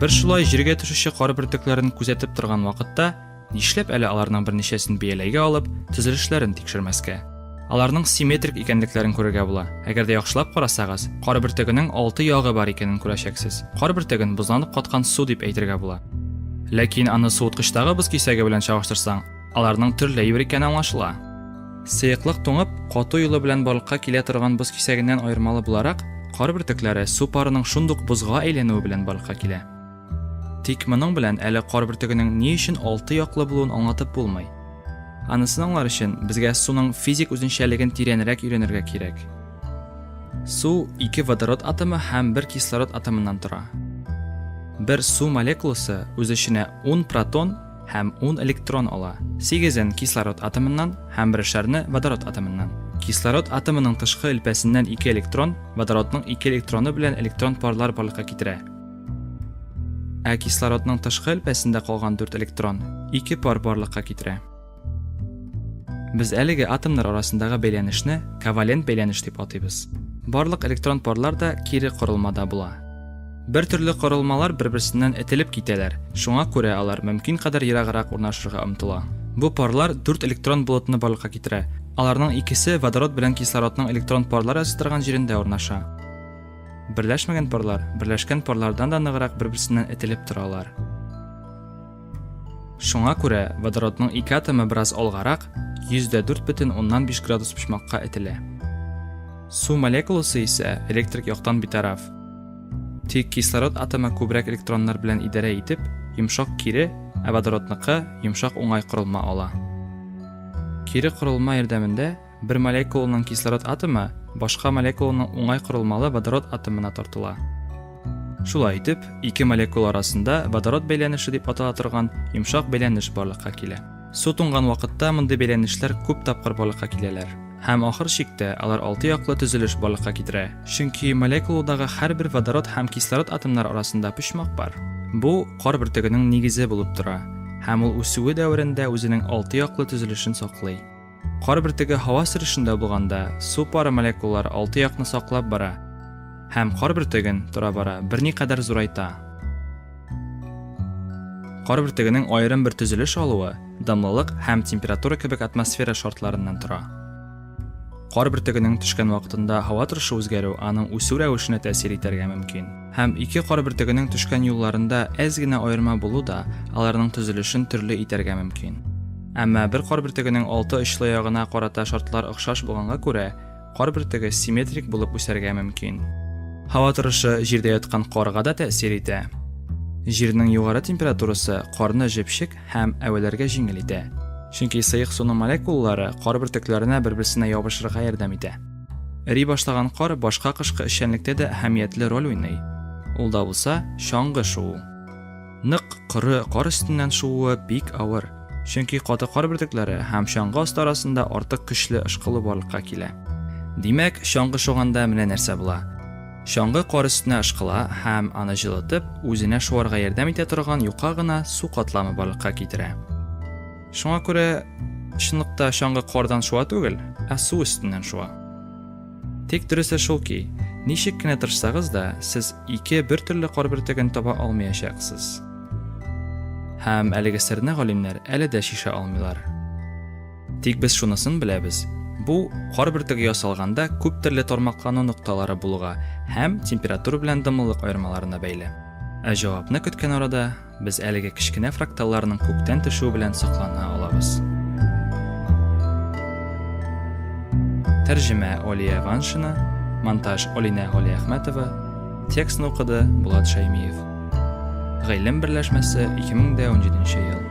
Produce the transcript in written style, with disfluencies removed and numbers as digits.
Bir шулай җиргә төшүче кар бөртекләрен күзәтеп торган вакытта, нишләп әле аларның берничәсен бияләйгә алып, төзелешләрен тикшермәскә? Аларның симметрик икәнлекләрен күрергә була. Әгәр дә яхшылап карасагыз, кар бөртегенең 6 ягы бар икәнен күрәчәксез. Кар бөртеген бузланып каткан су дип әйтергә була. Ләкин аны суыткычтагы боз кисәге белән чагыштырсаң, аларның төрле әйбер икәне аңлашыла. Сыеклык туңып, каты юлы белән балыкка килә торган боз кисәгеннән аермалы буларак, кар бөртекләре су парының шундук бузга әйләнүе белән балыкка килә. Тик моның белән әле кар бөртегенең ни өчен 6 яклы булуын аңлатып булмый. Анысын аңлар өчен безгә суның физик үзенчәлеген тирәнрәк өйрәнергә кирәк. Су 2 водород атомы һәм 1 кислород атомыннан тора. Бер су молекуласы үз эченә 10 протон һәм 10 электрон ала. 8 кислород атомыннан һәм 1 водород атомыннан. Кислород атомының тышкы элпәсеннән 2 электрон, водородның 2 электроны белән электрон парлар барлыкка китерә. Ә кислородның тышкы элпәсендә калган 4 электрон 2 пар барлыкка китерә. Без әлеге атомнар арасындагы бәйләнешне ковалент бәйләнеш дип атыйбыз. Барлык электрон парлар да кире корылмада була. Бер төрле корылмалар бер-берсеннән этелеп китәләр. Шуңа күрә алар мөмкин кадәр ераграк урнашырга омтыла. Бу парлар 4 электрон булытны барлыкка китерә. Аларның икесе водород белән кислородның электрон парлары торган җирендә урнаша. Берләшмәгән парлар берләшкән парлардан да ныграк бер-берсеннән этелеп торалар. Шуңа күрә водородның 2 атомы бераз алгарак, 4,5 градус почмакка этелә. Су молекуласы исә электрик яктан битараф. Тик кислород атомы күбрәк электроннар белән идарә итеп, йомшак кире, ә водородныкы йомшак уңай корылма ала. Кире корылма ярдәмендә бер молекуланың кислород атомы башка молекуланың уңай корылмалы водород атомына тартыла. Шулай итеп, 2 молекула арасында водород бәйләнеше дип атала торган йомшак бәйләнеш барлыкка килә. Су туңган вакытта мондый бәйләнешләр күп тапкыр барлыкка киләләр. Һәм ахыр чиктә алар 6 яклы төзелеш барлыкка китерә. Чөнки молекуладагы һәрбер водород һәм кислород атомнары арасында почмак бар. Бу кар бөртегенең нигезе булып тора. Һәм ул үсүе дәверендә үзенең 6 яклы төзелешен саклый. Кар бөртеге һава сөрешендә булганда, су пары молекулалары 6 якны саклап бара. Һәм кар бөртеген тора бара берникадәр зурайта. Кар бөртегенең аерым бер төзелеш алуы дымлылык һәм температура кебек атмосфера шартларыннан тора. Кар бөртегенең төшкән вакытында һава торышы үзгәрү аның үсү рәвешенә тәэсир итәргә мөмкин. Һәм 2 кар бөртегенең төшкән юлларында әз генә аерма булу да аларның төзелешен төрле итәргә мөмкин. Әмма бер кар бөртегенең 6 очлы ягына карата шартлар охшаш булганга күрә, кар бөртеге симметрик булып үсәргә мөмкин. Һава торышы җирдә яткан карга да тәэсир итә. Җирнең югары температурасы карны җепшек һәм әвәләргә җиңел итә. Чөнки сыек суның молекулалары кар бөртекләренә бер-берсенә ябышырга ярдәм итә. Эри башлаган кар башка кышкы эшчәнлектә дә әһәмиятле роль уйный. Ул да булса чаңгы шуу. Нык кыры кар өстеннән шууы бик авыр. Чөнки каты кар бөртекләре һәм чаңгы асты арасында артык көчле ышкылы барлыкка килә. Димәк, чаңгы шуганда менә нәрсә була? Чаңгы кар өстенә ышкыла һәм аны җылытып, үзенә шуарга ярдәм итә торган юка гына су катламы барлыкка китерә. Шуңа күрә чынлыкта чаңгы кардан шуа түгел, ә су өстеннән шуа. Тик дөресе шул ки, ничек кенә тырышсагыз да, сез 2 бер төрле кар бөртеген таба алмаячаксыз. Һәм әлеге серне галимнәр әле дә шиша алмыйлар. Тик без шунысын беләбез. Бу кар бөртеге ясалганда күп төрле тармаклану нокталары булуга һәм температура белән дымлылык аермаларына бәйле. Ә җавапны көткән арада без әлеге кичкенә фракталларның күктән төшү белән соклана алабыз. Тәрҗемә Олия Ваншина, монтаж Олина Ахмәтова, текстны укыды Булат Шаймиев. Гыйлем берләшмәсе 2017 ел.